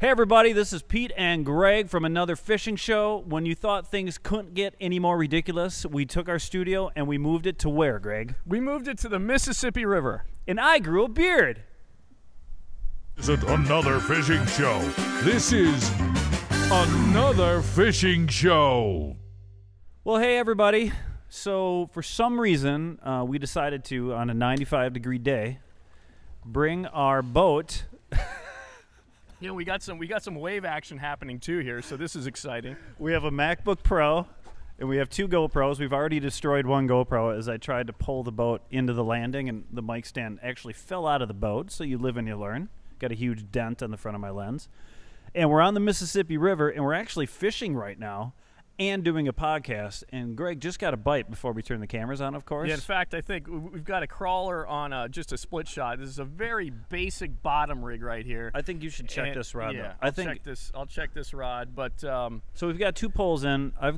Hey everybody, this is Pete and Greg from another fishing show. When you thought things couldn't get any more ridiculous, we took our studio and we moved it to where, Greg? We moved it to the Mississippi River. And I grew a beard. This isn't another fishing show. This is another fishing show. Well, hey everybody. So for some reason, we decided to, on a 95-degree day, bring our boat. You know, we got some wave action happening too here, so this is exciting. We have a MacBook Pro, and we have two GoPros. We've already destroyed one GoPro as I tried to pull the boat into the landing, and the mic stand actually fell out of the boat, so you live and you learn. Got a huge dent on the front of my lens. And we're on the Mississippi River, and we're actually fishing right now and doing a podcast. And Greg just got a bite before we turn the cameras on, of course. Yeah, in fact, I think we've got a crawler on just a split shot. This is a very basic bottom rig right here. I think you should check this rod. Yeah, though. I'll check this rod. But so we've got two poles in. You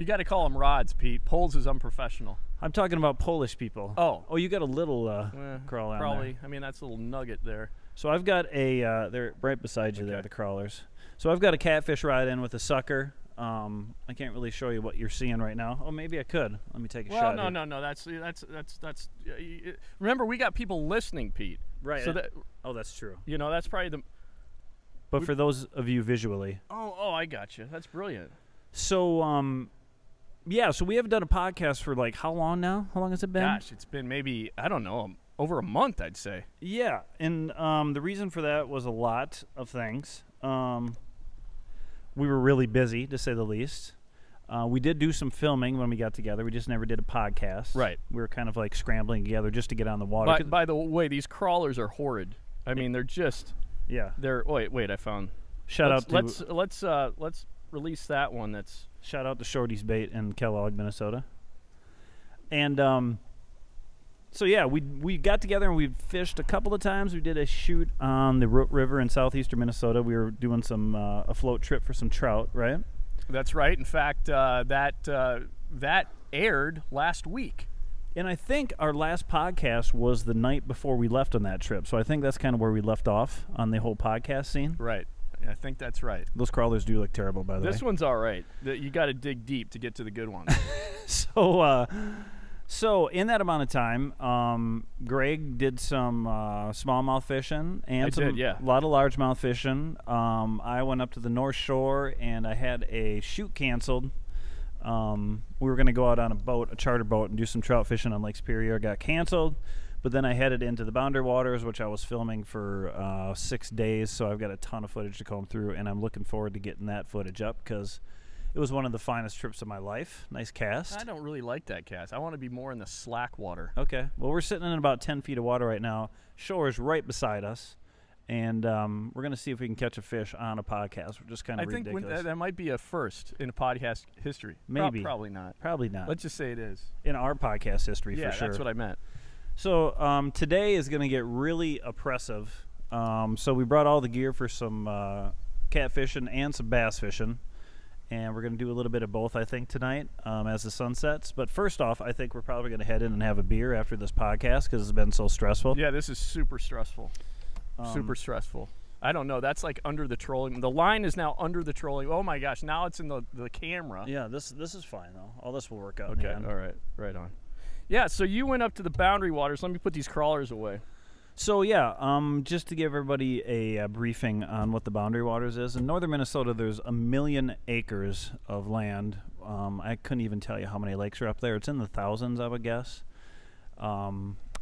got to call them rods, Pete. Poles is unprofessional. I'm talking about Polish people. Oh, you got a little crawler on probably. there. I mean, that's a little nugget there. So I've got a they're right beside you there, the crawlers. So I've got a catfish rod in with a sucker. I can't really show you what you're seeing right now. Oh, maybe I could. Let me take a shot. Well, no. That's. Remember, we got people listening, Pete. Right. So that's true. You know, that's probably the. But for those of you visually. Oh, I got you. That's brilliant. So, yeah. So we haven't done a podcast for like how long now? How long has it been? Gosh, it's been maybe I don't know, over a month, I'd say. Yeah, and the reason for that was a lot of things. We were really busy, to say the least. We did do some filming when we got together. We just never did a podcast. Right. We were kind of like scrambling together just to get on the water. By the way, these crawlers are horrid. I mean, they're just. Yeah. They're. Wait! I found. Let's release that one. That's. Shout out to Shorty's Bait in Kellogg, Minnesota. And so yeah, we got together and we fished a couple of times. We did a shoot on the Root River in southeastern Minnesota. We were doing some a float trip for some trout, right? That's right. In fact, that aired last week. And I think our last podcast was the night before we left on that trip. So I think that's kind of where we left off on the whole podcast scene. Right. I think that's right. Those crawlers do look terrible, by the way. This one's all right. You got to dig deep to get to the good ones. So in that amount of time, Greg did some smallmouth fishing and a lot of largemouth fishing. I went up to the North Shore and I had a shoot canceled. We were going to go out on a charter boat, and do some trout fishing on Lake Superior. It got canceled, but then I headed into the Boundary Waters, which I was filming for 6 days. So I've got a ton of footage to comb through, and I'm looking forward to getting that footage up because it was one of the finest trips of my life. Nice cast. I don't really like that cast. I want to be more in the slack water. Okay. Well, we're sitting in about 10 feet of water right now. Shore is right beside us. And we're going to see if we can catch a fish on a podcast. We're just kind of ridiculous. I think that might be a first in podcast history. Maybe. Probably not. Probably not. Let's just say it is. In our podcast history, for sure. Yeah, that's what I meant. So today is going to get really oppressive. So we brought all the gear for some catfishing and some bass fishing. And we're going to do a little bit of both, I think, tonight as the sun sets. But first off, I think we're probably going to head in and have a beer after this podcast because it's been so stressful. Yeah, this is super stressful. Super stressful. I don't know. That's like under the trolling. The line is now under the trolling. Oh, my gosh. Now it's in the camera. Yeah, this is fine, though. All this will work out. Okay, all right. Right on. Yeah, so you went up to the Boundary Waters. Let me put these crawlers away. So, yeah, just to give everybody a briefing on what the Boundary Waters is. In northern Minnesota, there's 1 million acres of land. I couldn't even tell you how many lakes are up there. It's in the thousands, I would guess.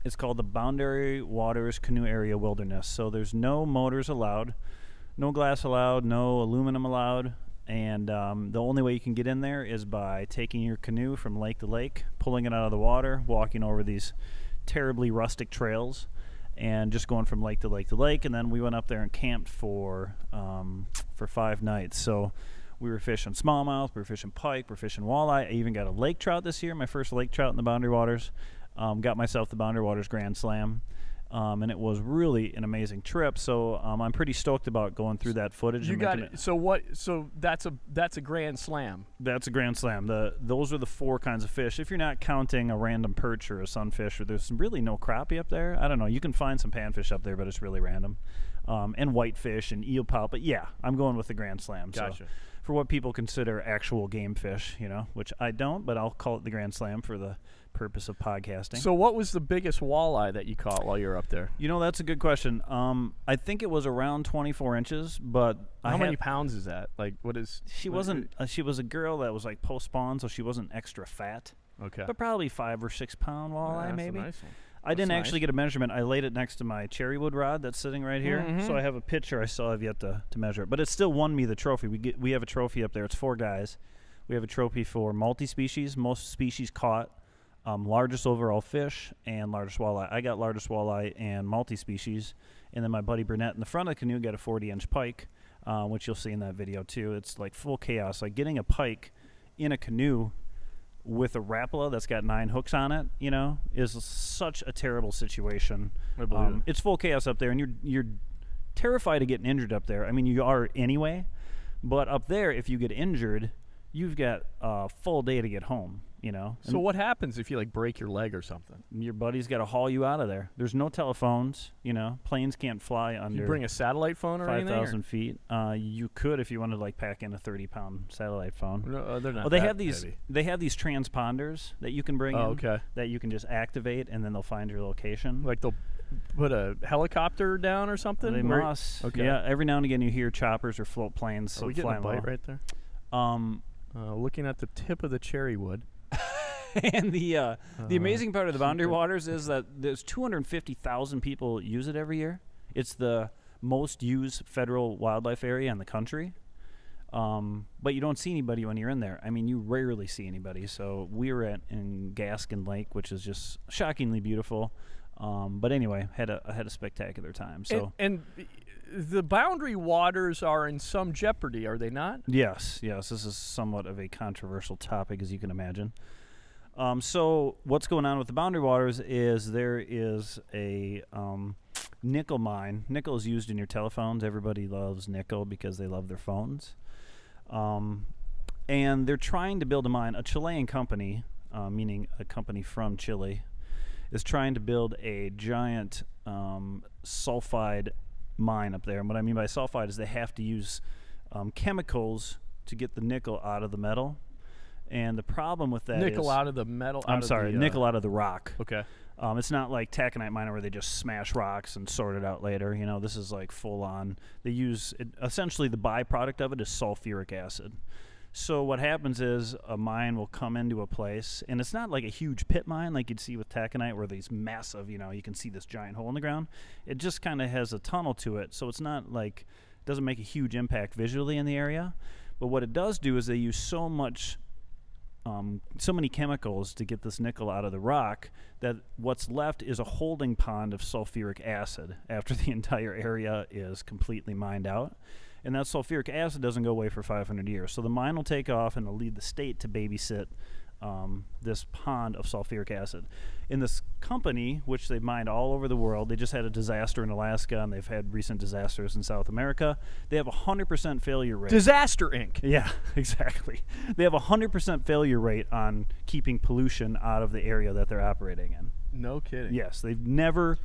It's called the Boundary Waters Canoe Area Wilderness. So there's no motors allowed, no glass allowed, no aluminum allowed. And the only way you can get in there is by taking your canoe from lake to lake, pulling it out of the water, walking over these terribly rustic trails, and just going from lake to lake to lake. And then we went up there and camped for 5 nights. So we were fishing smallmouth, we were fishing pike, we were fishing walleye. I even got a lake trout this year, my first lake trout in the Boundary Waters. Got myself the Boundary Waters Grand Slam. And it was really an amazing trip. So I'm pretty stoked about going through that footage. You got it. So what? So that's a grand slam. That's a grand slam. Those are the 4 kinds of fish. If you're not counting a random perch or a sunfish, or there's really no crappie up there. I don't know. You can find some panfish up there, but it's really random. and whitefish and eel pout. But yeah, I'm going with the Grand Slam. Gotcha. So for what people consider actual game fish, you know, which I don't, but I'll call it the Grand Slam for the purpose of podcasting. So what was the biggest walleye that you caught while you were up there? You know, that's a good question. I think it was around 24 inches, but how many pounds is that? Like, what is? She wasn't. She was a girl that was like post-spawn, so she wasn't extra fat. Okay. But probably 5 or 6 pound walleye, that's maybe. A nice one. I didn't actually get a measurement. I laid it next to my cherrywood rod that's sitting right here, so I have a picture. I still have yet to measure it, but it still won me the trophy. We have a trophy up there. It's 4 guys. We have a trophy for multi-species, most species caught, largest overall fish, and largest walleye. I got largest walleye and multi-species, and then my buddy Burnett in the front of the canoe got a 40-inch pike, which you'll see in that video too. It's like full chaos. Like getting a pike in a canoe with a Rapala that's got 9 hooks on it, you know, is such a terrible situation. I believe it. It's full chaos up there, and you're terrified of getting injured up there. I mean, you are anyway, but up there, if you get injured, you've got a full day to get home, you know. So what happens if you like break your leg or something? Your buddy's got to haul you out of there. There's no telephones, you know. Planes can't fly under. You bring a satellite phone or anything? 5,000 feet. You could if you wanted to like pack in a 30-pound satellite phone. No, they're not. Well, they that have these. heavy. They have these transponders that you can bring in. Okay. That you can just activate, and then they'll find your location. Like they'll put a helicopter down or something? They must. Okay. Yeah. Every now and again, you hear choppers or float planes. Are So we getting a flying bite low. right there? Looking at the tip of the cherrywood. And the amazing part of the Boundary Waters is that there's 250,000 people use it every year. It's the most used federal wildlife area in the country. But you don't see anybody when you're in there. I mean, you rarely see anybody. So we were in Gaskin Lake, which is just shockingly beautiful. But anyway, had a spectacular time. So and the Boundary Waters are in some jeopardy, are they not? yes, this is somewhat of a controversial topic, as you can imagine. So what's going on with the Boundary Waters is there is a nickel mine. Nickel is used in your telephones. Everybody loves nickel because they love their phones. And they're trying to build a mine. A Chilean company, meaning a company from Chile, is trying to build a giant sulfide mine up there. And what I mean by sulfide is they have to use chemicals to get the nickel out of the metal. And the problem with that nickel is... out of the metal? nickel out of the rock. Okay. It's not like taconite miner where they just smash rocks and sort it out later. You know, this is like full on. They use essentially the byproduct of it is sulfuric acid. So what happens is a mine will come into a place, and it's not like a huge pit mine like you'd see with taconite where these massive, you know, you can see this giant hole in the ground. It just kind of has a tunnel to it, so it's not like, it doesn't make a huge impact visually in the area. But what it does do is they use so many chemicals to get this nickel out of the rock that what's left is a holding pond of sulfuric acid after the entire area is completely mined out. And that sulfuric acid doesn't go away for 500 years. So the mine will take off and it'll leave the state to babysit this pond of sulfuric acid. In this company, which they mined all over the world, they just had a disaster in Alaska, and they've had recent disasters in South America. They have a 100% failure rate. Disaster Inc. Yeah, exactly. They have a 100% failure rate on keeping pollution out of the area that they're operating in. No kidding. Yes, they've never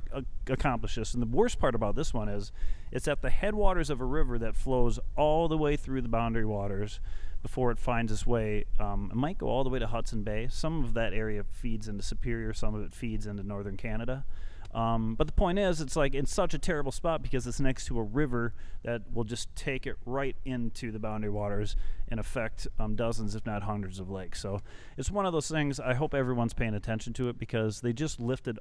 accomplished this. And the worst part about this one is it's at the headwaters of a river that flows all the way through the Boundary Waters before it finds its way. It might go all the way to Hudson Bay. Some of that area feeds into Superior. Some of it feeds into northern Canada. But the point is, it's like in such a terrible spot because it's next to a river that will just take it right into the Boundary Waters and affect dozens, if not hundreds, of lakes. So it's one of those things. I hope everyone's paying attention to it because they just lifted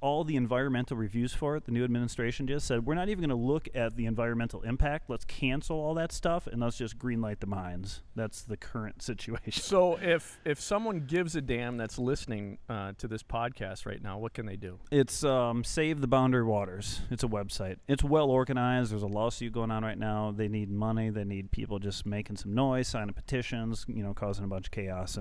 all the environmental reviews for it. The new administration just said, we're not even going to look at the environmental impact. Let's cancel all that stuff and let's just greenlight the mines. That's the current situation. So if someone gives a damn that's listening to this podcast right now, what can they do? It's Save the Boundary Waters. It's a website. It's well organized. There's a lawsuit going on right now. They need money. They need people just making some noise, signing petitions, you know, causing a bunch of chaos.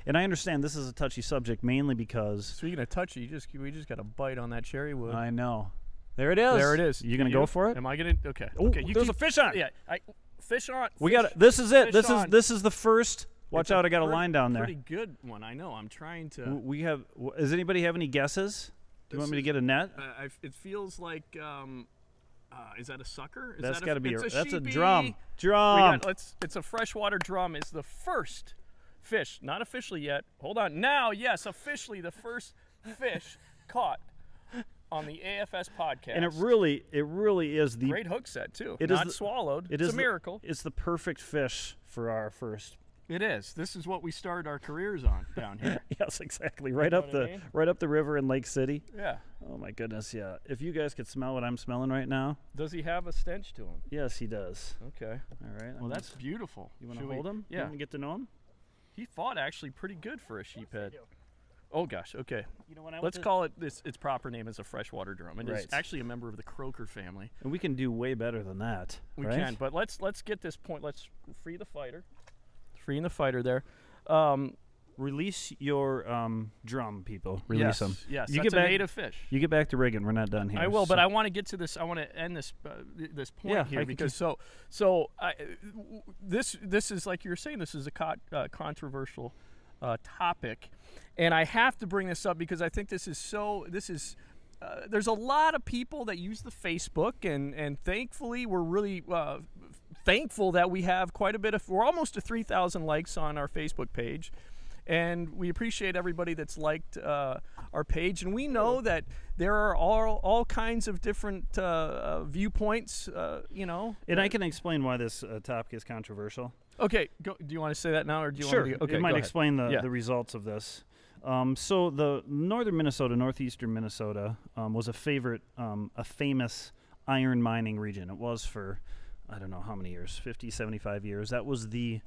And I understand this is a touchy subject mainly because... Speaking of touchy, we just got a bite on that cherry wood. I know. There it is. There it is. You going to go for it? Am I going to? Okay. Ooh, Okay. there's a fish on it. Yeah. Fish on. We got it. This is it. Fish This is the first. Watch out! I got a line down there. Pretty good one. I know. I'm trying to. We have. Does anybody have any guesses? Do you want me to get a net? It feels like Is that a sucker? That's got to be it's that's a sheepy. drum. Drum. It's a freshwater drum. It's the first fish, not officially yet. Hold on. Now, yes, officially the first fish caught on the AFS podcast. And it really is the great hook set too. It not is swallowed. It's a miracle. It's the perfect fish for our first. It is. This is what we started our careers on down here. Yes, exactly. Right up the river in Lake City. Yeah. Oh my goodness, yeah. If you guys could smell what I'm smelling right now. Does he have a stench to him? Yes, he does. Okay. All right. Well, that's beautiful. You want to hold him? Yeah. You want to get to know him? He fought actually pretty good for a sheephead. Oh gosh. Okay. You know, Let's call it its proper name is a freshwater drum. It is actually a member of the croaker family. And we can do way better than that. We right? can, but let's get this point. Let's free the fighter. Freeing the fighter there. Release your drum, people. Release them. Yes, you that's get a native fish. You get back to rigging. We're not done here. I will, but I want to get to this. I want to end this this point here because this is like you were saying. This is a controversial topic, and I have to bring this up because I think this is there's a lot of people that use the Facebook, and thankfully we're really thankful that we have quite a bit of. We're almost to 3,000 likes on our Facebook page, and we appreciate everybody that's liked our page. And we know that there are all kinds of different viewpoints. You know, and I can explain why this topic is controversial. Okay, go. Do you want to say that now, or do you sure. want to? Okay, it might go explain ahead. the results of this. So the northern Minnesota, northeastern Minnesota, was a famous iron mining region. It was for, I don't know how many years, 50, 75 years. That was the,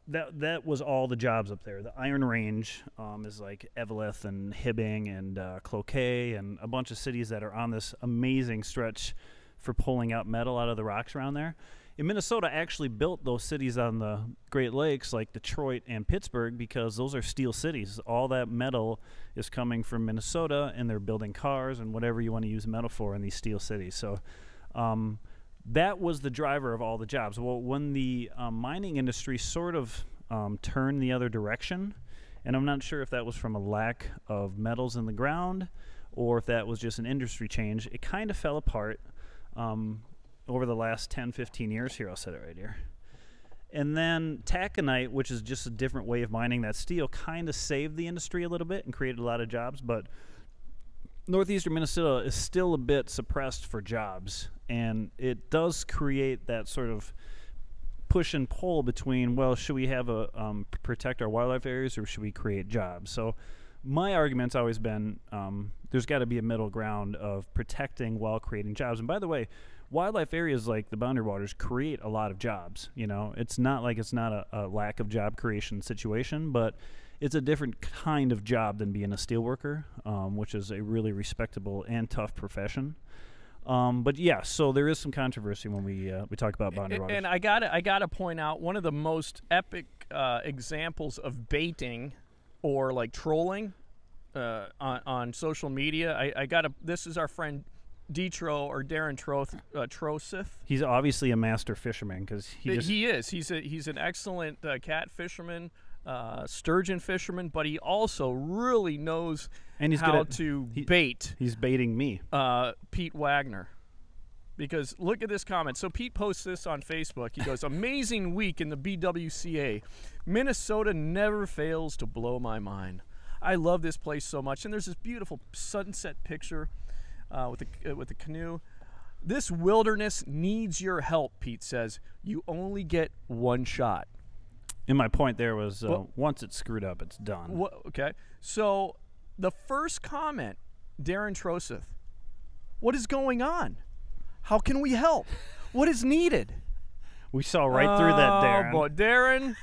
that was all the jobs up there. The Iron Range is like Eveleth and Hibbing and Cloquet and a bunch of cities that are on this amazing stretch for pulling out metal out of the rocks around there. And Minnesota actually built those cities on the Great Lakes like Detroit and Pittsburgh because those are steel cities. All that metal is coming from Minnesota, and they're building cars and whatever you want to use metal for in these steel cities. So that was the driver of all the jobs. Well, when the mining industry sort of turned the other direction, and I'm not sure if that was from a lack of metals in the ground or if that was just an industry change, it kind of fell apart. Over the last 10, 15 years here, I'll set it right here. And then taconite, which is just a different way of mining that steel, kind of saved the industry a little bit and created a lot of jobs, but northeastern Minnesota is still a bit suppressed for jobs, and it does create that sort of push and pull between, well, should we have protect our wildlife areas or should we create jobs? So my argument's always been there's got to be a middle ground of protecting while creating jobs. And by the way, wildlife areas like the Boundary Waters create a lot of jobs. You know, it's not like it's not a lack of job creation situation, but it's a different kind of job than being a steelworker, which is a really respectable and tough profession. But yeah, so there is some controversy when we talk about Boundary Waters. And I gotta point out one of the most epic examples of baiting or like trolling on social media. This is our friend Darren Troseth. He's obviously a master fisherman because he is. He's an excellent cat fisherman, sturgeon fisherman, but he also really knows how to bait. He's baiting me, Pete Wagner. Because look at this comment. So Pete posts this on Facebook. He goes, "Amazing week in the BWCA. Minnesota never fails to blow my mind. I love this place so much." And there's this beautiful sunset picture with the canoe. "This wilderness needs your help," Pete says. "You only get one shot." And my point there was once it's screwed up, it's done. Okay. So the first comment, Darren Troseth, "What is going on? How can we help? What is needed?" We saw right through that, Darren. Oh, boy, Darren,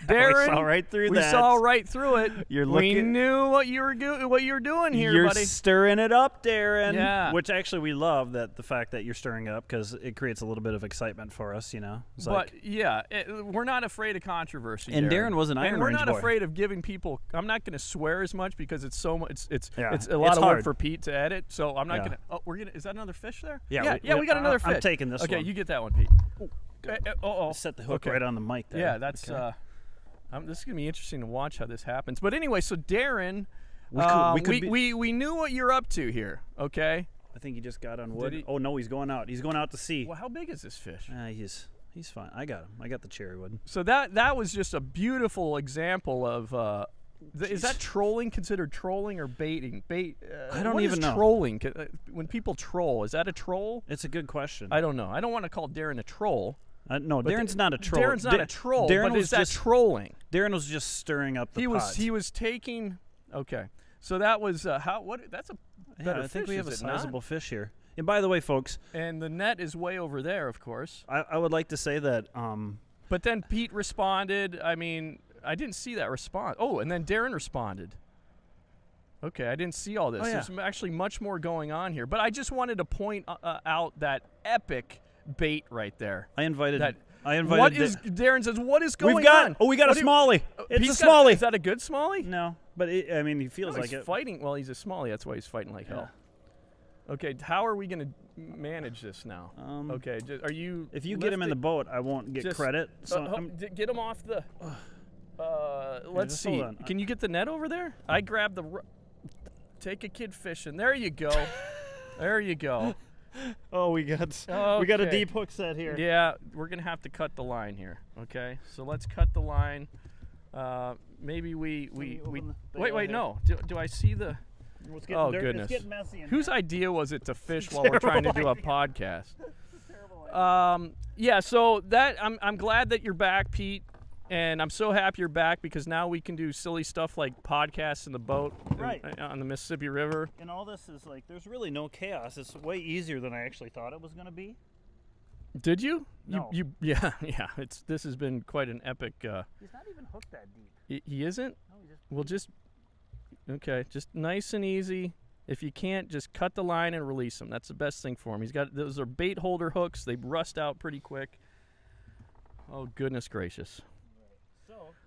we saw right through that. We saw right through it. We knew what you were doing here, you're buddy. You're stirring it up, Darren. Yeah. Which actually we love the fact that you're stirring up because it creates a little bit of excitement for us, you know. It's we're not afraid of controversy. And Darren was an Iron Range boy. We're not afraid of giving people. I'm not going to swear as much because it's so much. It's a lot it's of hard. work for Pete to edit. So I'm not going to. Oh, we're gonna. Is that another fish there? Yeah. We got another fish. I'm taking this one. Okay, you get that one, Pete. Set the hook right on the mic there. Yeah, that's this is gonna be interesting to watch how this happens. But anyway, so Darren, we knew what you're up to here. Okay, I think he just got on wood. he? Oh no, he's going out. He's going out to sea. Well, how big is this fish? He's fine. I got him. I got the cherry wood. So that was just a beautiful example of. Is that trolling considered trolling or baiting? I don't what even is know. Trolling. When people troll, is that a troll? It's a good question. I don't know. I don't want to call Darren a troll. No, Darren's not a troll. Darren's not a troll. Darren but was is that just trolling? Darren was just stirring up the pot. He was taking. Okay, so that was how. What? That's a better I think fish, we have is a it not? sizable fish here. And by the way, folks, And the net is way over there, of course. I would like to say that. But then Pete responded. I mean, I didn't see that response. Oh, and then Darren responded. Okay, I didn't see all this. Oh, yeah. There's actually much more going on here. But I just wanted to point out that epic bait right there. I invited. What is Darren says? What is going on? We got a smallie. It's Pete's a smallie. Is that a good smallie? No, but I mean, he feels No, like he's it. fighting. Well, he's a smallie. That's why he's fighting like hell. Okay, how are we going to manage this now? Okay, are you? If you get him in the boat, I won't get credit. So get him off the. Let's just see. hold on. Can you get the net over there? I grabbed the. Take a kid fishing. There you go. There you go. Oh, we got a deep hook set here. Yeah, we're gonna have to cut the line here. Okay, so let's cut the line. Maybe we wait. No. Do I see the? Oh goodness. It's getting messy in Whose here. idea was it to fish while we're trying to do a podcast? Yeah. So that I'm glad that you're back, Pete. And I'm so happy you're back because now we can do silly stuff like podcasts in the boat on the Mississippi River. And all this is like, there's really no chaos. It's way easier than I actually thought it was going to be. Did you? No. Yeah. This has been quite an epic. He's not even hooked that deep. He isn't? No, Just nice and easy. If you can't, just cut the line and release him. That's the best thing for him. Those are bait holder hooks. They rust out pretty quick. Oh, goodness gracious.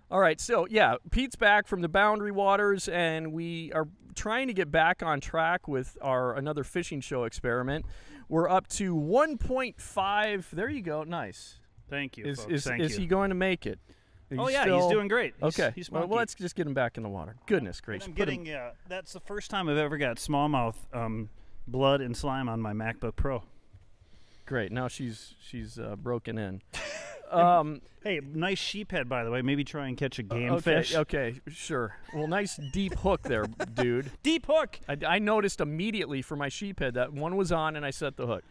All right, so yeah, Pete's back from the Boundary Waters, and we are trying to get back on track with our another fishing show experiment. We're up to 1.5. There you go. Nice. Thank you. Is he going to make it? He's doing great. Okay. He's well, let's just get him back in the water. Goodness gracious. I'm getting. That's the first time I've ever got smallmouth blood and slime on my MacBook Pro. Great. Now she's broken in. Hey, nice sheep head, by the way. Maybe try and catch a game fish. Okay, sure. Well, nice deep hook there, dude. Deep hook. I noticed immediately for my sheep head that one was on, and I set the hook.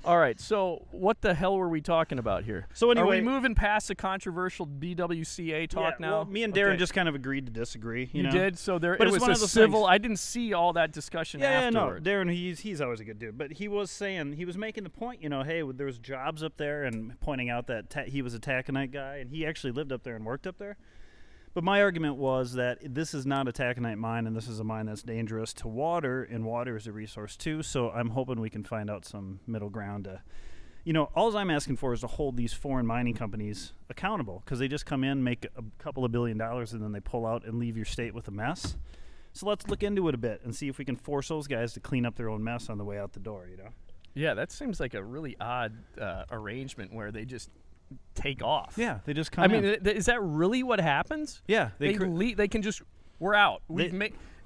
All right, so what the hell were we talking about here? So anyway, are we moving past the controversial BWCA talk now? Well, me and Darren just kind of agreed to disagree. You know? Did? So but it was one a of those civil. things. I didn't see all that discussion afterward. No, Darren, he's always a good dude. But he was making the point, hey, there was jobs up there, and pointing out that he was a taconite guy, and he actually lived up there and worked up there. But my argument was that this is not a taconite mine, and this is a mine that's dangerous to water, and water is a resource too. So I'm hoping we can find out some middle ground to. All I'm asking for is to hold these foreign mining companies accountable, because they just come in, make a couple of $1 billion, and then they pull out and leave your state with a mess. So let's look into it a bit and see if we can force those guys to clean up their own mess on the way out the door, Yeah, that seems like a really odd arrangement where they just take off. Yeah, they just come in. Is that really what happens? Yeah. They can just, we're out.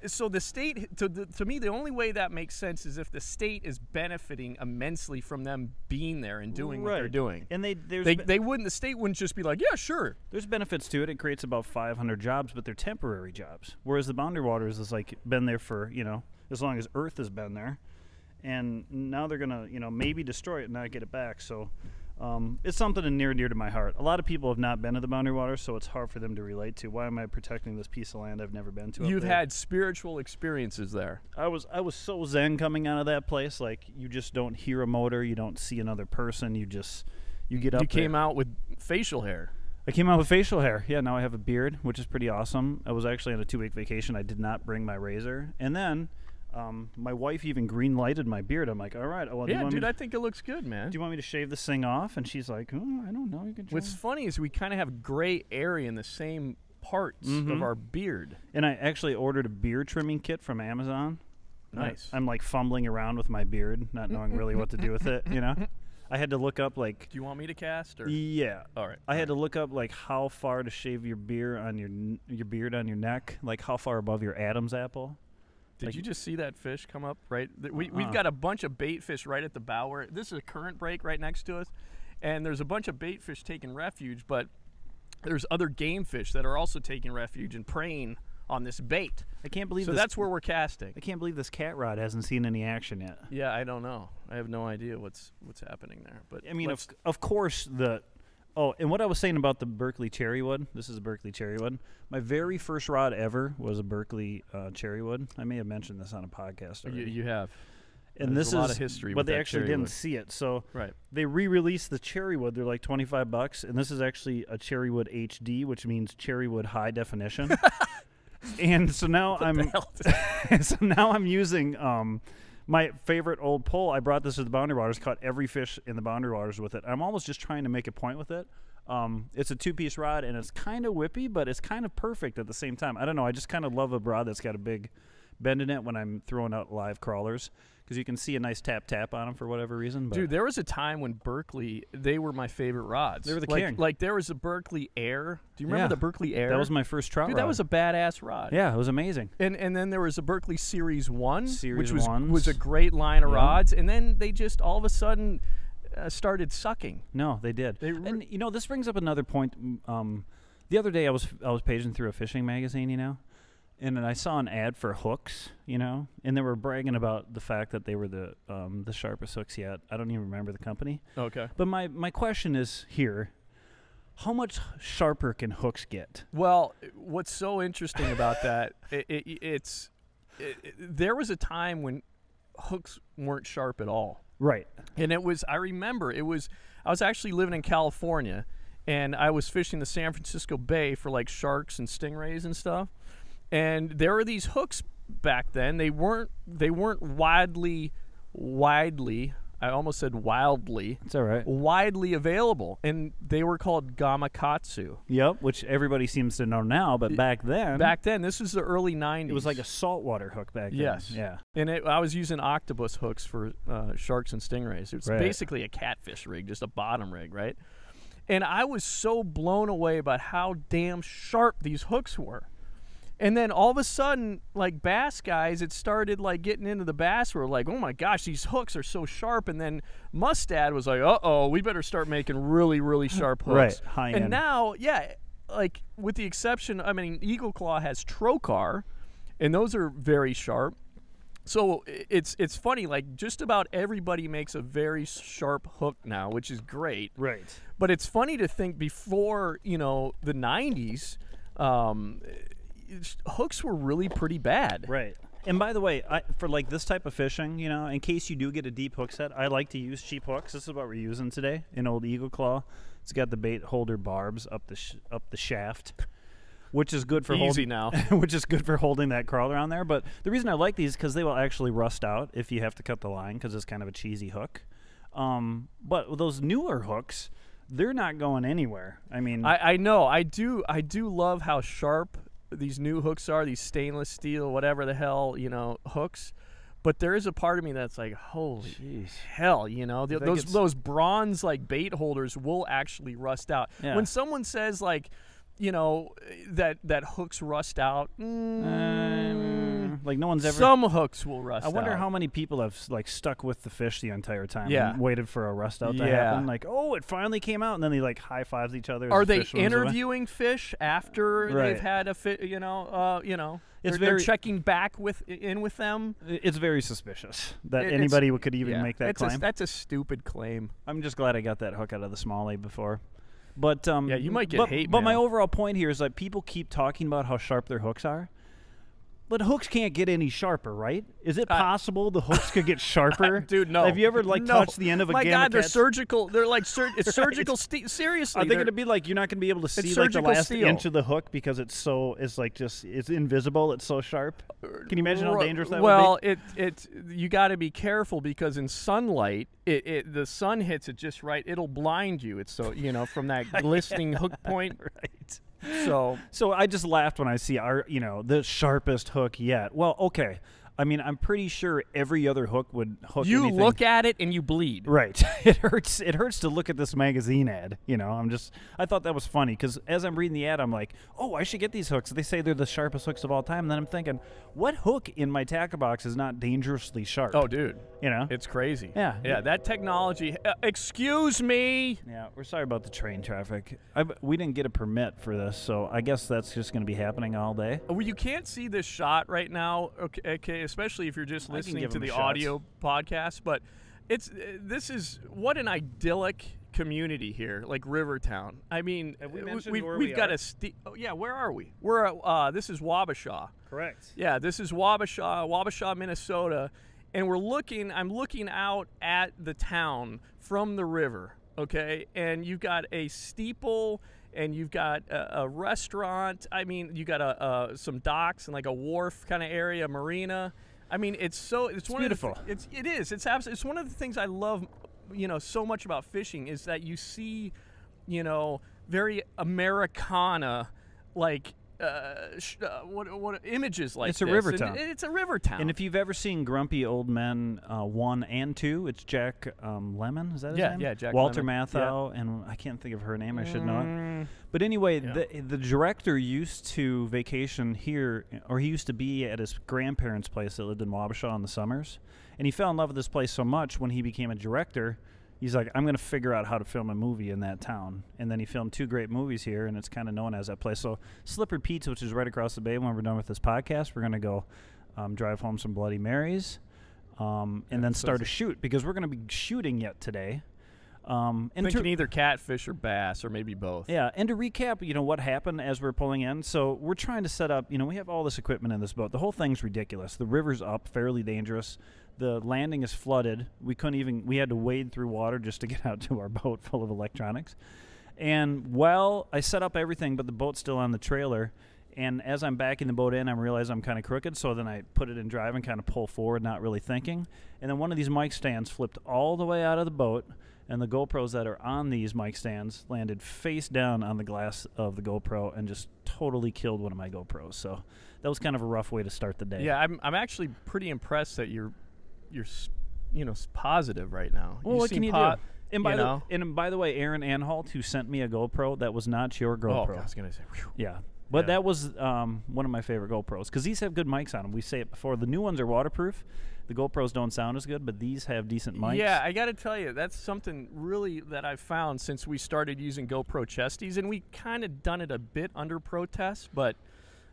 So the state, to me, the only way that makes sense is if the state is benefiting immensely from them being there and doing what they're doing. And the state wouldn't just be like, yeah, sure. There's benefits to it. It creates about 500 jobs, but they're temporary jobs. Whereas the Boundary Waters has been there for, as long as Earth has been there. And now they're going to, maybe destroy it and not get it back. So it's something near and dear to my heart. A lot of people have not been to the Boundary Waters, so it's hard for them to relate to. Why am I protecting this piece of land I've never been to? You've had spiritual experiences there. I was so zen coming out of that place. You just don't hear a motor, you don't see another person. You get up. You came out with facial hair. I came out with facial hair. Yeah, now I have a beard, which is pretty awesome. I was actually on a 2-week vacation. I did not bring my razor, and then. My wife even green-lighted my beard. I'm like, all right. Well, I think it looks good, man. Do you want me to shave this thing off? And she's like, oh, I don't know. You can try. What's funny is we kind of have gray area in the same parts of our beard. And I actually ordered a beard trimming kit from Amazon. Nice. I'm fumbling around with my beard, not knowing really what to do with it, I had to look up Do you want me to cast? Or? Yeah. All right. I had to look up how far to shave your beard on your neck, how far above your Adam's apple. Did you just see that fish come up right? We've got a bunch of bait fish right at the bow. This is a current break right next to us, and there's a bunch of bait fish taking refuge, but there's other game fish that are also taking refuge and preying on this bait. I can't believe so that's where we're casting. I can't believe this cat rod hasn't seen any action yet. Yeah, I don't know. I have no idea what's happening there. But I mean, of course and what I was saying about the Berkeley cherrywood, this is a Berkeley cherrywood. My very first rod ever was a Berkeley cherrywood. I may have mentioned this on a podcast already. You have. And There's this a lot is, of history but with they that actually cherrywood. didn't see it. So right. They re-released the cherrywood. They're like $25, and this is actually a cherrywood HD, which means cherrywood high definition. And so now I'm using my favorite old pole. I brought this to the Boundary Waters, caught every fish in the Boundary Waters with it. I'm almost just trying to make a point with it. It's a 2-piece rod, and it's kind of whippy, but it's kind of perfect at the same time. I don't know. I just kind of love a rod that's got a big bend in it when I'm throwing out live crawlers, because you can see a nice tap on them for whatever reason. But dude, there was a time when Berkeley, they were my favorite rods. They were the king. Like there was a Berkeley Air. Do you remember the Berkeley Air? That was my first trout Dude, rod. that was a badass rod. Yeah, it was amazing. And then there was a Berkeley Series 1, Series which 1s. was a great line of rods. And then they just all of a sudden started sucking. No, they did. And you know, this brings up another point. The other day I was paging through a fishing magazine, you know, and then I saw an ad for hooks, you know, and they were bragging about the fact that they were the sharpest hooks yet. I don't even remember the company. Okay. But my question is here, how much sharper can hooks get? Well, what's so interesting about that, there was a time when hooks weren't sharp at all. Right. And I remember I was actually living in California, and I was fishing the San Francisco Bay for like sharks and stingrays and stuff. And there were these hooks back then. They weren't widely, I almost said wildly. It's all right. Widely available, and they were called gamakatsu. Yep, which everybody seems to know now, but back then, this was the early 90s. it was like a saltwater hook back then. Yes. Yeah. And I was using octopus hooks for sharks and stingrays. It's Right. basically a catfish rig, just a bottom rig, right? And I was so blown away by how damn sharp these hooks were. And then all of a sudden, like bass guys, it started like getting into the bass were like, oh my gosh, these hooks are so sharp. And then Mustad was like, uh-oh, we better start making really, really sharp hooks. Right, high and end. now, yeah, like with the exception, I mean, Eagle Claw has trocar, and those are very sharp. So it's funny, like just about everybody makes a very sharp hook now, which is great. Right. But it's funny to think before, you know, the 90s, hooks were really pretty bad. Right. And by the way, for like this type of fishing, you know, in case you do get a deep hook set, I like to use cheap hooks. This is what we're using today, an old Eagle Claw. It's got the bait holder barbs up the shaft, which is good for which is good for holding that crawler on there. But the reason I like these is because they will actually rust out if you have to cut the line, because it's kind of a cheesy hook. But with those newer hooks, they're not going anywhere. I mean, I know. I do love how sharp these new hooks are, these stainless steel, whatever the hell, you know, hooks. But there is a part of me that's like, holy hell, you know, those bronze like bait holders will actually rust out. Yeah. When someone says like, you know, that hooks rust out, like no one's ever. Some hooks will rust out. I wonder how many people have like stuck with the fish the entire time. Yeah. And waited for a rust out to happen. Like, oh, it finally came out, and then they like high fives each other. Are they interviewing fish after Right. they've had a fish? You know, It's they're very- checking back with them. It's very suspicious that It's- anybody could even make that it's claim. that's a stupid claim. I'm just glad I got that hook out of the smallie before. But Yeah, you might get hate But my mail. overall point here is like people keep talking about how sharp their hooks are. But hooks can't get any sharper, right? Is it possible the hooks could get sharper? Dude, no. Have you ever like No. touched the end of a My gamma God, they're cat's- surgical. They're like it's surgical. Seriously, Are they going to be like you're not going to be able to see like the surgical last steel. inch of the hook because it's invisible? It's so sharp. Can you imagine how dangerous that well, would be? you got to be careful because in sunlight, the sun hits it just right. It'll blind you. It's so from that glistening hook point. Right. So I just laughed when I see the sharpest hook yet. Well, okay, I mean, I'm pretty sure every other hook would hook You anything. look at it and you bleed. Right. It hurts. It hurts to look at this magazine ad. You know, I thought that was funny because as I'm reading the ad, I'm like, oh, I should get these hooks. They say they're the sharpest hooks of all time. And then I'm thinking, what hook in my tackle box is not dangerously sharp? Oh, dude. You know? It's crazy. Yeah. Yeah, that technology. Excuse me. Yeah, we're sorry about the train traffic. We didn't get a permit for this, so I guess that's just going to be happening all day. Well, you can't see this shot right now, okay, especially if you're just listening to the audio podcast, but this is what an idyllic community here, like Rivertown. I mean, we've got where are we? We're at, this is Wabasha. Correct. Yeah, this is Wabasha, Minnesota, and I'm looking out at the town from the river, okay? And you've got a steeple and you've got a restaurant. I mean, you got some docks and like a wharf kind of area, marina. I mean, it's one beautiful. Of the, it's absolutely, it's one of the things I love, so much about fishing is that you see, very Americana, like what images like it's a this. river town. It's a river town. And if you've ever seen Grumpy Old Men 1 and 2, it's Jack Lemmon. Is that his name? Yeah, Jack Walter Lemmon. Matthau, and I can't think of her name. I should know it. But anyway, the director used to vacation here, or he used to be at his grandparents' place that lived in Wabasha in the summers. And he fell in love with this place so much when he became a director, he's like, I'm going to figure out how to film a movie in that town. And then he filmed 2 great movies here, and it's kind of known as that place. So Slippery Pete's, which is right across the bay, when we're done with this podcast, we're going to go drive home some Bloody Marys and then start a shoot, because we're going to be shooting yet today. Thinking either catfish or bass, or maybe both. Yeah, and to recap, what happened as we're pulling in. So we're trying to set up, we have all this equipment in this boat. The whole thing's ridiculous. The river's up, fairly dangerous. The landing is flooded. We had to wade through water just to get out to our boat full of electronics. And, I set up everything, but the boat's still on the trailer. And as I'm backing the boat in, I realize I'm kind of crooked, so then I put it in drive and kind of pull forward, not really thinking. And then one of these mic stands flipped all the way out of the boat, and the GoPros that are on these mic stands landed face down on the glass of the GoPro and just totally killed one of my GoPros. So that was kind of a rough way to start the day. Yeah, I'm actually pretty impressed that you're positive right now. Well, what can you do? And by the way, Aaron Anhalt, who sent me a GoPro, that was not your GoPro. Oh, I was gonna say. Whew. Yeah. But that was one of my favorite GoPros, because these have good mics on them. We say it before. The new ones are waterproof. The GoPros don't sound as good, but these have decent mics. Yeah, I got to tell you, that's something really that I've found since we started using GoPro chesties, and we kind of done it a bit under protest, but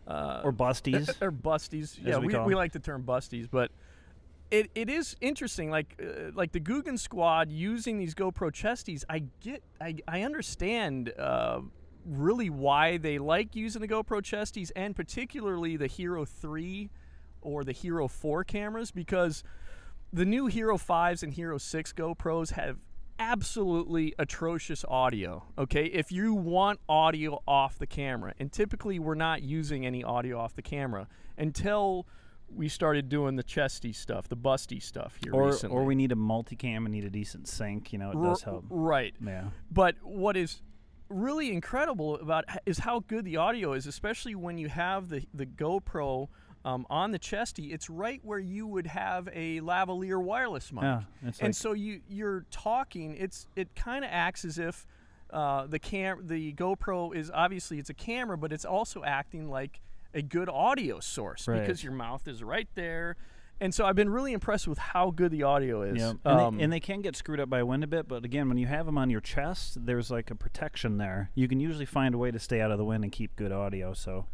or busties. Or busties. Yeah, we like the term busties, but it is interesting. Like the Guggen Squad using these GoPro chesties, I understand really why they like using the GoPro chesties, and particularly the Hero 3 or the Hero 4 cameras, because the new Hero 5s and Hero 6 GoPros have absolutely atrocious audio, okay? If you want audio off the camera, and typically we're not using any audio off the camera until we started doing the chesty stuff, the busty stuff here recently. Or we need a multicam and need a decent sync, it does help. Right. Yeah. But what is really incredible about is how good the audio is, especially when you have the GoPro on the chesty. It's right where you would have a lavalier wireless mic. Yeah, and so you're talking, it kind of acts as if the GoPro is, obviously it's a camera, but it's also acting like a good audio source, right, because your mouth is right there. And so I've been really impressed with how good the audio is. Yeah. And they can get screwed up by wind a bit, but again, when you have them on your chest, there's like a protection there. You can usually find a way to stay out of the wind and keep good audio. So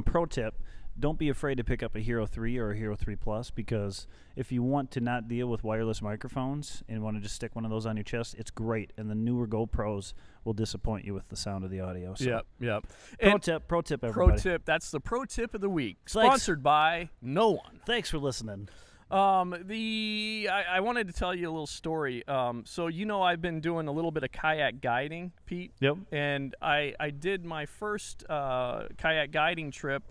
pro tip, don't be afraid to pick up a Hero 3 or a Hero 3 Plus, because if you want to not deal with wireless microphones and want to just stick one of those on your chest, it's great. And the newer GoPros will disappoint you with the sound of the audio. So. Yep. Pro tip, everybody. Pro tip, that's the pro tip of the week. Sponsored by no one. Thanks for listening. I wanted to tell you a little story. So I've been doing a little bit of kayak guiding, Pete. Yep. And I did my first kayak guiding trip.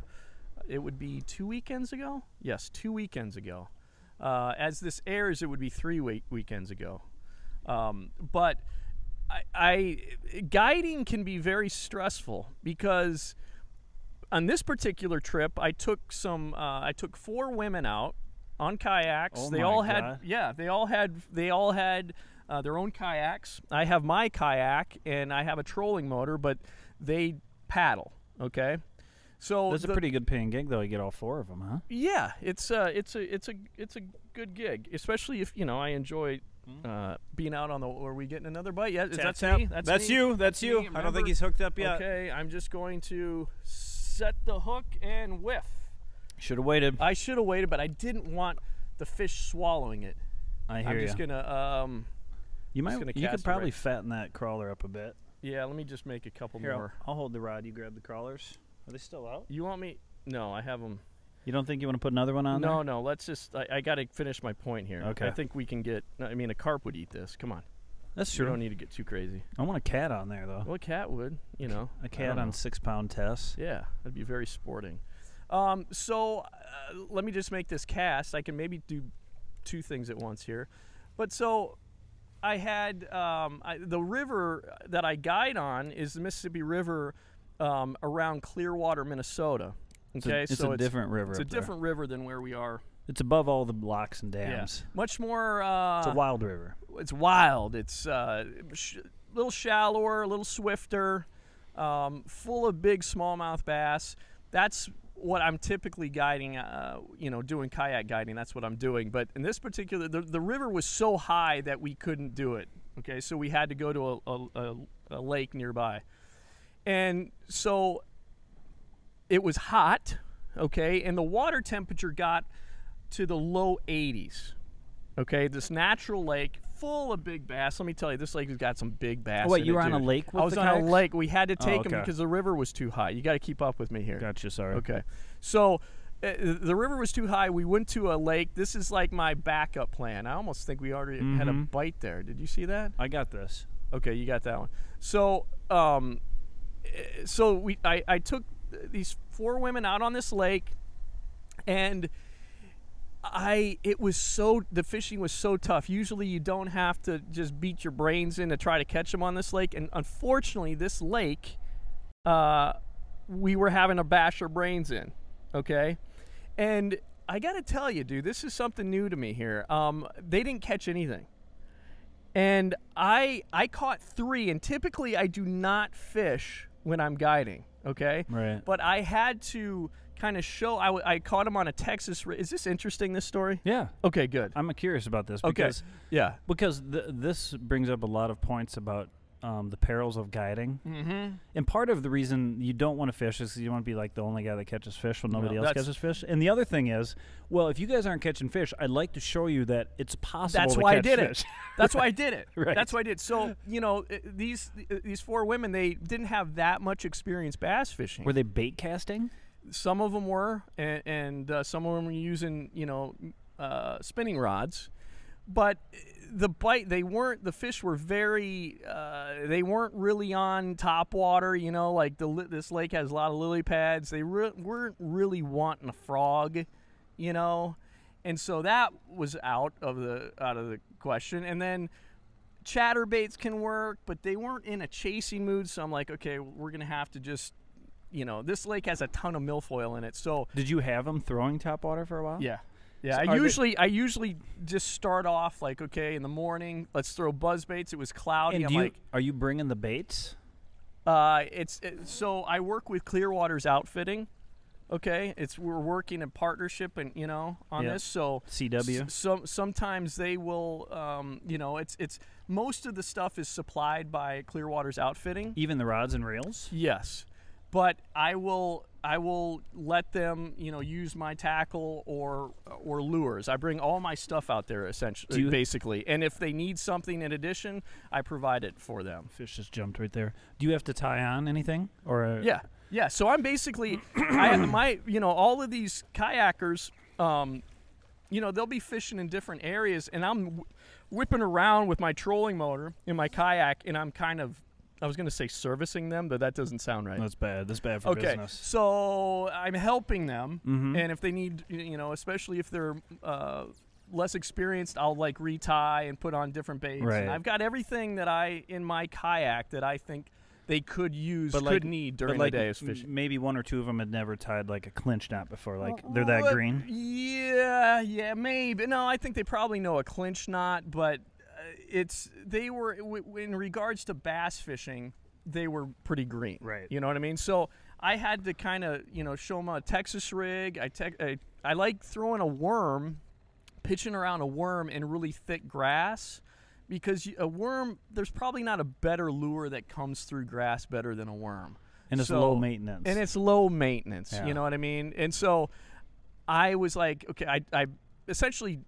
It would be 2 weekends ago? Yes, 2 weekends ago. As this airs, it would be 3 weekends ago. But guiding can be very stressful, because on this particular trip, I took 4 women out, on kayaks. Oh they my all God. had they all had their own kayaks. I have my kayak and I have a trolling motor, but they paddle. Okay, so That's a pretty good paying gig, though. You get all 4 of them, huh? yeah, it's a good gig, especially if I enjoy being out on the. Are we getting another bite yet? Is that me? That's me. you. That's you. me. I don't think he's hooked up yet. Okay, I'm just going to set the hook and whiff. Should have waited. I should have waited, but I didn't want the fish swallowing it. I hear I'm just gonna You just might. gonna You cast could it probably right- fatten that crawler up a bit. yeah. Let me just make a couple Here, more. I'll hold the rod. You grab the crawlers. Are they still out? You want me? No, I have them. You don't think you want to put another one on there? No. Let's just. I got to finish my point here. Okay. I think we can get. I mean, a carp would eat this. Come on. That's You true. don't need to get too crazy. I want a cat on there, though. Well, a cat would. A I cat don't on know. 6-pound tests. Yeah, that'd be very sporting. So let me just make this cast. I can maybe do 2 things at once here. But so I had the river that I guide on is the Mississippi River around Clearwater, Minnesota. Okay, It's so a different river. It's a up there. different river than where we are. It's above all the locks and dams. Yeah. Much more. It's a wild river. It's wild. It's a little shallower, a little swifter, full of big smallmouth bass. That's what I'm typically guiding, doing kayak guiding. That's what I'm doing. But in this particular, the river was so high that we couldn't do it. Okay, so we had to go to a lake nearby. And so it was hot, okay, and the water temperature got to the low 80s. Okay, this natural lake full of big bass. Let me tell you, this lake has got some big bass. Oh, wait, in you it, were on a dude. lake with I was the on a kayaks? lake. We had to take them okay. because the river was too high. You got to keep up with me here. Gotcha, sorry. Okay, so the river was too high. We went to a lake. This is like my backup plan. I almost think we already had a bite there. Did you see that? I got this. Okay, you got that one. So, I took these 4 women out on this lake, and the fishing was so tough. Usually you don't have to just beat your brains in to try to catch them on this lake, and unfortunately this lake, we were having to bash our brains in, okay? And I gotta tell you, dude, this is something new to me here. They didn't catch anything. And I caught 3, and typically I do not fish when I'm guiding, okay? Right. But I had to kind of show. I caught him on a Texas. Is this interesting? This story? Yeah. Okay, good. I'm curious about this Okay. because Yeah. this brings up a lot of points about the perils of guiding. Mm-hmm. And part of the reason you don't want to fish is because you want to be like the only guy that catches fish when nobody No, else that's- catches fish. And the other thing is, well, if you guys aren't catching fish, I'd like to show you that it's possible That's to why I catch did fish. it. That's why I did it. Right. That's why I did. So these 4 women, they didn't have that much experience bass fishing. Were they bait casting? Some of them were, and some of them were using spinning rods, but the fish were very they weren't really on top water, like this lake has a lot of lily pads. They weren't really wanting a frog, and so that was out of the question. And then chatterbaits can work, but they weren't in a chasing mood, so I'm like, okay, we're gonna have to just this lake has a ton of milfoil in it. So Did you have them throwing top water for a while? yeah. So I are usually just start off like, okay, in the morning, let's throw buzz baits. It was cloudy. And are you bringing the baits? So I work with Clearwater's Outfitting. Okay, we're working in partnership and on Yeah. this. So CW. sometimes they will it's most of the stuff is supplied by Clearwater's Outfitting. Even the rods and reels? Yes, but I will let them use my tackle or lures. I bring all my stuff out there essentially, basically, and if they need something in addition, I provide it for them. Fish just jumped right there. Do you have to tie on anything or? Yeah. So I'm basically all of these kayakers, they'll be fishing in different areas, and I'm whipping around with my trolling motor in my kayak, and I'm kind of. I was going to say servicing them, but that doesn't sound right. That's bad. That's bad for business. So I'm helping them, and if they need, especially if they're less experienced, I'll like retie and put on different baits. Right. And I've got everything in my kayak that I think they could use, But could need during the day as fishing. Maybe one or two of them had never tied like a clinch knot before. Like they're that green. Yeah, maybe. No, I think they probably know a clinch knot, but they were in regards to bass fishing, they were pretty green. Right. You know what I mean? So I had to kind of show them a Texas rig. I like throwing a worm, pitching around a worm in really thick grass, because a worm, there's probably not a better lure that comes through grass better than a worm. And it's low maintenance. And it's low maintenance. Yeah. You know what I mean? And so I was like, okay, I essentially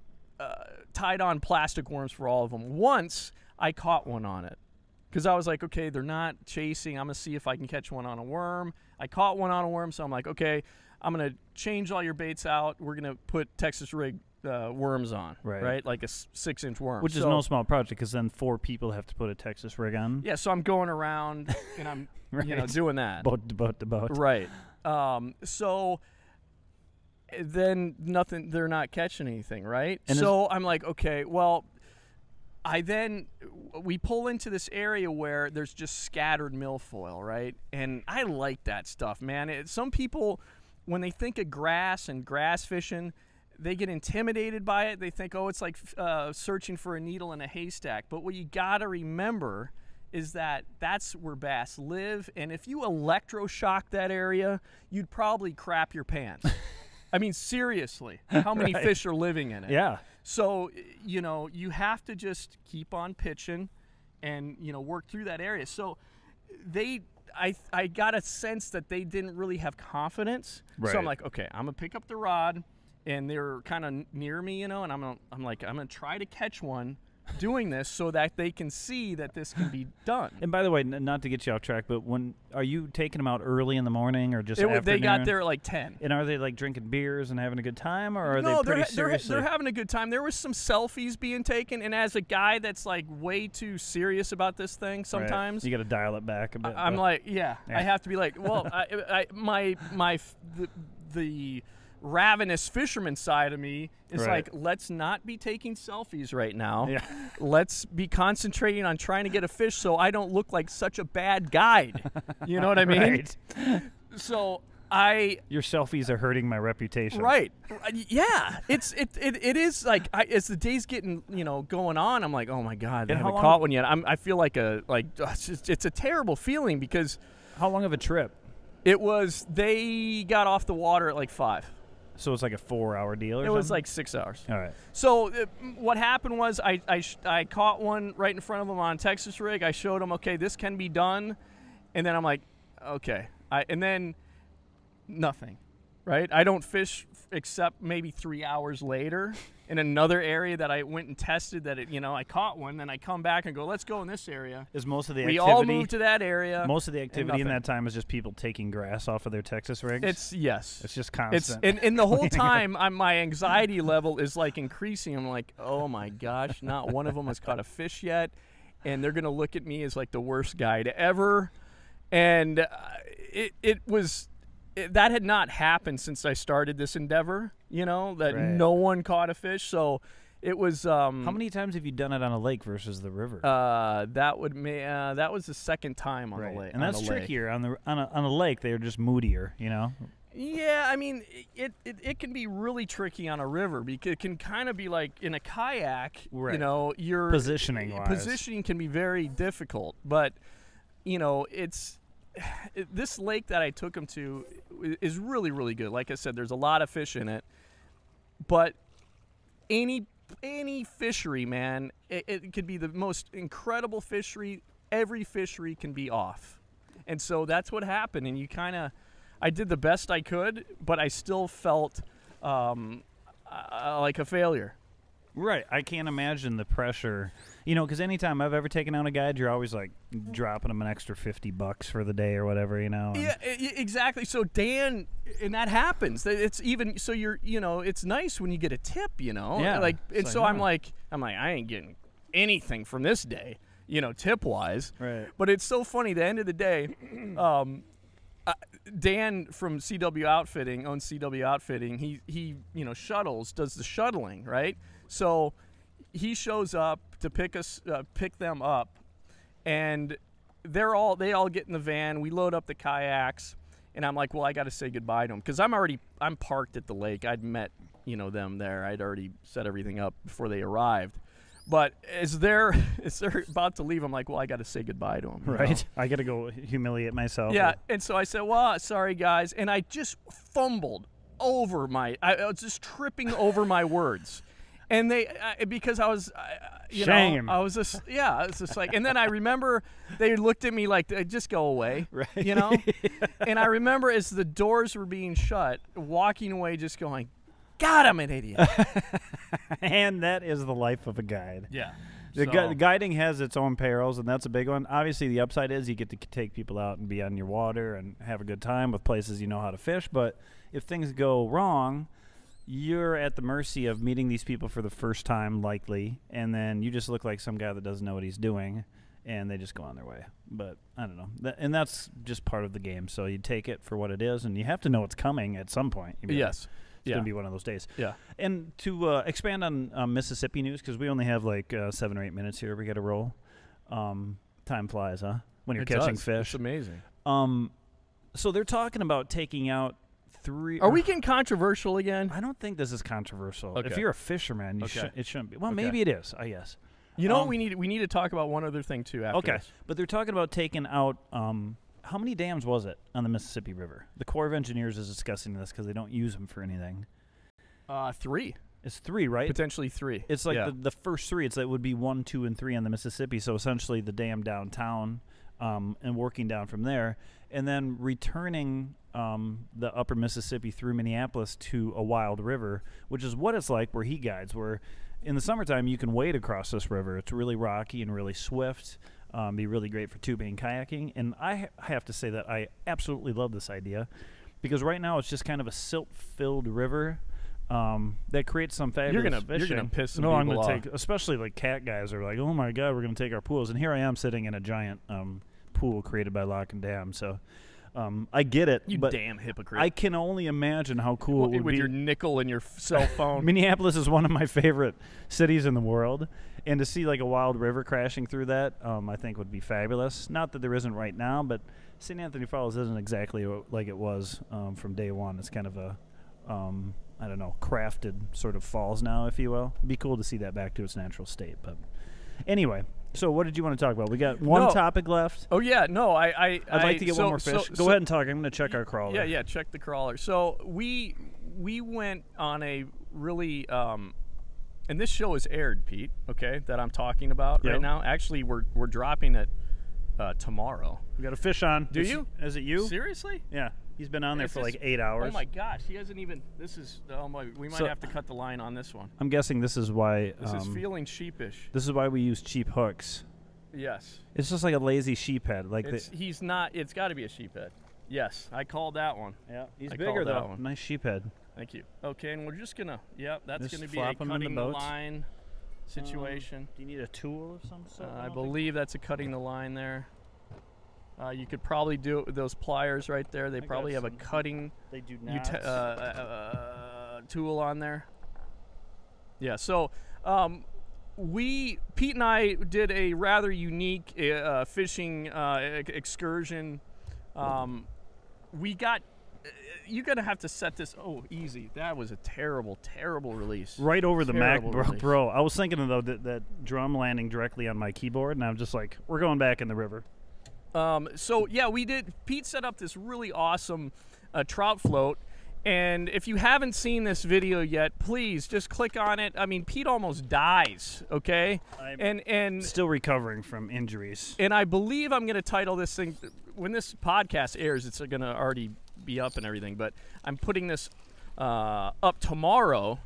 tied on plastic worms for all of them. Once I caught one on it, because I was like, okay, they're not chasing. I'm going to see if I can catch one on a worm. I caught one on a worm, so I'm like, okay, I'm going to change all your baits out. We're going to put Texas rig worms on, right? Like a 6-inch worm. Which is no small project, because then 4 people have to put a Texas rig on. Yeah, so I'm going around and I'm right. doing that. Boat to boat to boat. Right. So then nothing, they're not catching anything, right? And so I'm like, okay, well, we pull into this area where there's just scattered milfoil, right? And I like that stuff, man. Some people, when they think of grass and grass fishing, they get intimidated by it. They think, oh, it's like searching for a needle in a haystack. But what you got to remember is that that's where bass live. And if you electroshock that area, you'd probably crap your pants. I mean, seriously, how many fish are living in it? Yeah. So, you have to just keep on pitching and, work through that area. So I got a sense that they didn't really have confidence. Right. So I'm like, okay, I'm going to pick up the rod, and they're kind of near me, and I'm going to try to catch one doing this so that they can see that this can be done. And by the way, not to get you off track, but are you taking them out early in the morning or just afternoon? They got there at like 10. And are they like drinking beers and having a good time, or are they pretty seriously? They're having a good time. There was some selfies being taken, and as a guy that's like way too serious about this thing, sometimes you got to dial it back a bit. I'm like, yeah, I have to be like, well, the ravenous fisherman side of me is like, let's not be taking selfies right now. Yeah. Let's be concentrating on trying to get a fish so I don't look like such a bad guide. You know what I mean? Right. So your selfies are hurting my reputation. Right. Yeah. It is like as the day's getting going on, I'm like, oh my god, I haven't caught one yet. I feel like it's a terrible feeling, because how long of a trip? They got off the water at like 5. So it's like a 4-hour deal or something? It was like 6 hours. All right. So what happened was I caught one right in front of them on a Texas rig. I showed them, okay, this can be done. And then I'm like, okay. And then nothing, right? I don't fish except maybe 3 hours later in another area that I went and tested that I caught one. Then I come back and go, let's go in this area. Is most of the we activity... all moved to that area. Most of the activity in that time is just people taking grass off of their Texas rigs? Yes. It's just constant. And the whole time, my anxiety level is like increasing. I'm like, oh my gosh, not one of them has caught a fish yet. And they're going to look at me as like the worst guide ever. And that had not happened since I started this endeavor, no one caught a fish. So it was... how many times have you done it on a lake versus the river? That was the second time on the lake. And that's trickier. On a lake, they're just moodier, Yeah, I mean, it can be really tricky on a river, because it can kind of be like in a kayak, your positioning can be very difficult. But, this lake that I took him to is really, really good. Like I said, there's a lot of fish in it, but any fishery, man, it could be the most incredible fishery. Every fishery can be off, and so that's what happened. And I did the best I could, but I still felt like a failure. Right. I can't imagine the pressure. Because anytime I've ever taken out a guide, you're always like dropping them an extra $50 for the day or whatever, and Yeah, exactly. So Dan, and that happens. It's even so it's nice when you get a tip, Yeah. I'm like I ain't getting anything from this day, tip wise. Right. But it's so funny. The end of the day, Dan from CW Outfitting owns CW Outfitting. He does the shuttling, right? So he shows up to pick them up, and they all get in the van. We load up the kayaks, and I'm like, well, I got to say goodbye to them because I'm parked at the lake. I'd met them there. I'd already set everything up before they arrived. But as they're about to leave, I'm like, well, I got to say goodbye to them. Right. I got to go humiliate myself. Yeah. And so I said, well, sorry guys, and I just fumbled over I was just tripping over my words. And because I was, Shame. I was just, I was just like, and then I remember they looked at me like, just go away, right? And I remember as the doors were being shut, walking away, just going, God, I'm an idiot. And that is the life of a guide. Yeah. The guiding has its own perils, and that's a big one. Obviously, the upside is you get to take people out and be on your water and have a good time with places you know how to fish. But if things go wrong, you're at the mercy of meeting these people for the first time, likely, and then you just look like some guy that doesn't know what he's doing, and they just go on their way. But I don't know. And that's just part of the game. So you take it for what it is, and you have to know it's coming at some point. Yes. It's going to be one of those days. Yeah. And to expand on Mississippi news, because we only have like 7 or 8 minutes here. We got to roll. Time flies, huh? When you're catching fish. It's amazing. So they're talking about taking out 3. Are we getting controversial again? I don't think this is controversial. Okay. If you're a fisherman, it shouldn't be. Well, maybe it is, I guess. You know what we need? We need to talk about one other thing, too, after this. But they're talking about taking out how many dams was it on the Mississippi River? The Corp of Engineers is discussing this because they don't use them for anything. 3. It's 3, right? Potentially 3. It's like the first 3. It would be 1, 2, and 3 on the Mississippi. So essentially the dam downtown and working down from there. And then returning the upper Mississippi through Minneapolis to a wild river, which is what it's like where he guides, where in the summertime you can wade across this river. It's really rocky and really swift. Be really great for tubing and kayaking. And I have to say that I absolutely love this idea because right now it's just kind of a silt-filled river that creates some fabulous fishing. You're gonna piss some people I'm gonna off. take, especially like cat guys are like, oh my God, we're going to take our pools. And here I am sitting in a giant pool created by Lock and Dam. So I get it. You but damn hypocrite. I can only imagine how cool it would with be. your nickel and your cell phone. Minneapolis is one of my favorite cities in the world. And to see like a wild river crashing through that, I think would be fabulous. Not that there isn't right now, but St. Anthony Falls isn't exactly like it was from day one. It's kind of a, I don't know, crafted sort of falls now, if you will. It'd be cool to see that back to its natural state. But anyway, so what did you want to talk about? We got one topic left. Oh, yeah. No, I'd like to get one more fish. Go ahead and talk. I'm going to check our crawler. Yeah, check the crawler. So we went on a really and this show is aired, Pete, okay, that I'm talking about right now. Actually, we're dropping it tomorrow. We got a fish on. Do you? Is it you? Seriously? Yeah. He's been on there for like 8 hours. Oh, my gosh. He hasn't even – this is – oh, my. We might have to cut the line on this one. I'm guessing this is why – This is feeling sheepish. This is why we use cheap hooks. Yes. It's just like a lazy sheephead. Like he's not – it's got to be a sheephead. Yes, I called that one. Yeah, he's bigger though. One. Nice sheephead. Thank you. Okay, and we're just going to – that's going to be a cutting the line situation. Do you need a tool of some sort? I believe that's a cutting the line there. You could probably do it with those pliers right there. They probably have a cutting tool on there. Yeah, so Pete and I did a rather unique fishing excursion. We got you're going to have to set this. Oh, easy. That was a terrible, terrible release. Right over the MacBook Pro. I was thinking, though, that drum landing directly on my keyboard, and I'm just like, we're going back in the river. So, yeah, we did. Pete set up this really awesome trout float. And if you haven't seen this video yet, please just click on it. I mean, Pete almost dies, okay? And still recovering from injuries. And I believe I'm going to title this thing, when this podcast airs, it's going to already be up and everything, but I'm putting this up tomorrow.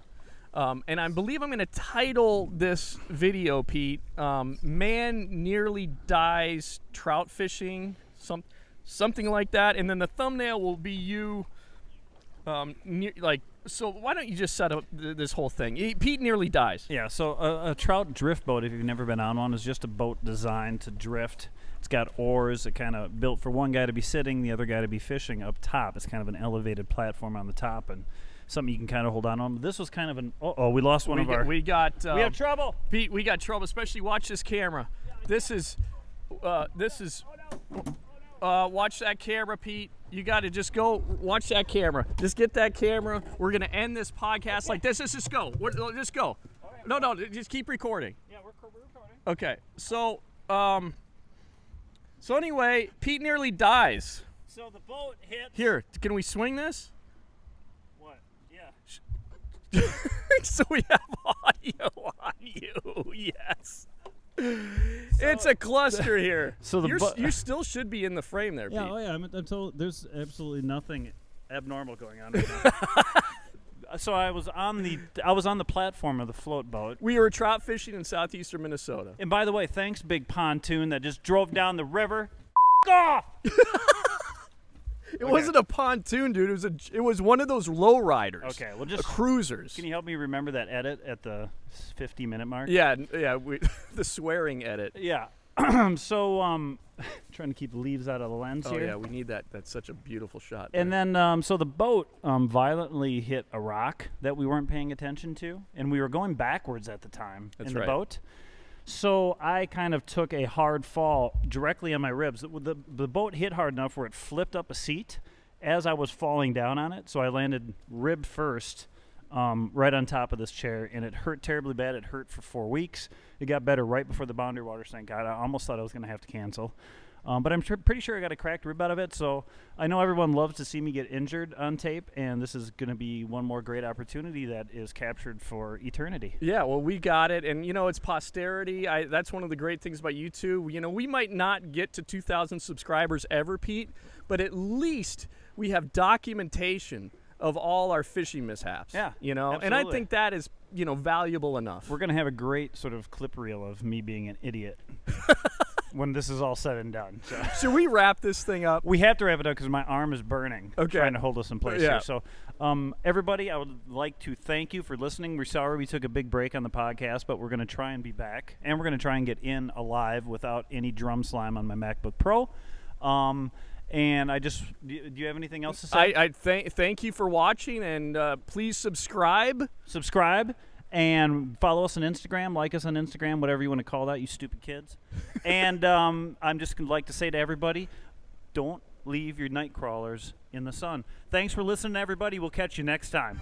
And I believe I'm going to title this video, Pete, Man Nearly Dies Trout Fishing, something like that. And then the thumbnail will be you, so why don't you just set up this whole thing? Pete nearly dies. Yeah, so a trout drift boat, if you've never been on one, is just a boat designed to drift. It's got oars. It kind of built for one guy to be sitting, the other guy to be fishing up top. It's kind of an elevated platform on the top and something you can kind of hold on. This was kind of an we lost one of our. We have trouble, Pete. We got trouble. Especially watch this camera. This is watch that camera, Pete. You got to just go watch that camera. Just get that camera. We're going to end this podcast like this. Let's just go. Just go. No, just keep recording. Yeah, we're recording. Okay, so anyway, Pete nearly dies. So the boat hits. Here, can we swing this? What? Yeah. So we have audio on you. Yes. It's a cluster here. So you still should be in the frame there, Pete. Yeah, oh yeah. I'm told there's absolutely nothing abnormal going on right now. So I was on the platform of the float boat. We were trout fishing in southeastern Minnesota. And by the way, thanks, big pontoon that just drove down the river. Off! It wasn't a pontoon, dude. It was one of those low riders. Okay, well, just cruisers. Can you help me remember that edit at the 50-minute mark? Yeah. The swearing edit. Yeah. So trying to keep leaves out of the lens here. Oh yeah, we need that. That's such a beautiful shot. And then so the boat violently hit a rock that we weren't paying attention to, and we were going backwards at the time in the boat. So I kind of took a hard fall directly on my ribs. The boat hit hard enough where it flipped up a seat as I was falling down on it. So I landed rib first right on top of this chair, and it hurt terribly bad. It hurt for 4 weeks. It got better right before the boundary water sank out. I almost thought I was going to have to cancel. But I'm pretty sure I got a cracked rib out of it, so I know everyone loves to see me get injured on tape, and this is going to be one more great opportunity that is captured for eternity. Yeah, well, we got it, and, it's posterity. That's one of the great things about YouTube. We might not get to 2,000 subscribers ever, Pete, but at least we have documentation of all our fishing mishaps. Yeah, and I think that is, valuable enough. We're going to have a great sort of clip reel of me being an idiot. When this is all said and done. So. Should we wrap this thing up? We have to wrap it up because my arm is burning trying to hold us in place here. So everybody, I would like to thank you for listening. We're sorry we took a big break on the podcast, but we're going to try and be back. And we're going to try and get in alive without any drum slime on my MacBook Pro. And do you have anything else to say? I thank you for watching, and please subscribe. And follow us on Instagram, like us on Instagram, whatever you want to call that, you stupid kids. And I'm just going to like to say to everybody, don't leave your night crawlers in the sun. Thanks for listening, everybody. We'll catch you next time.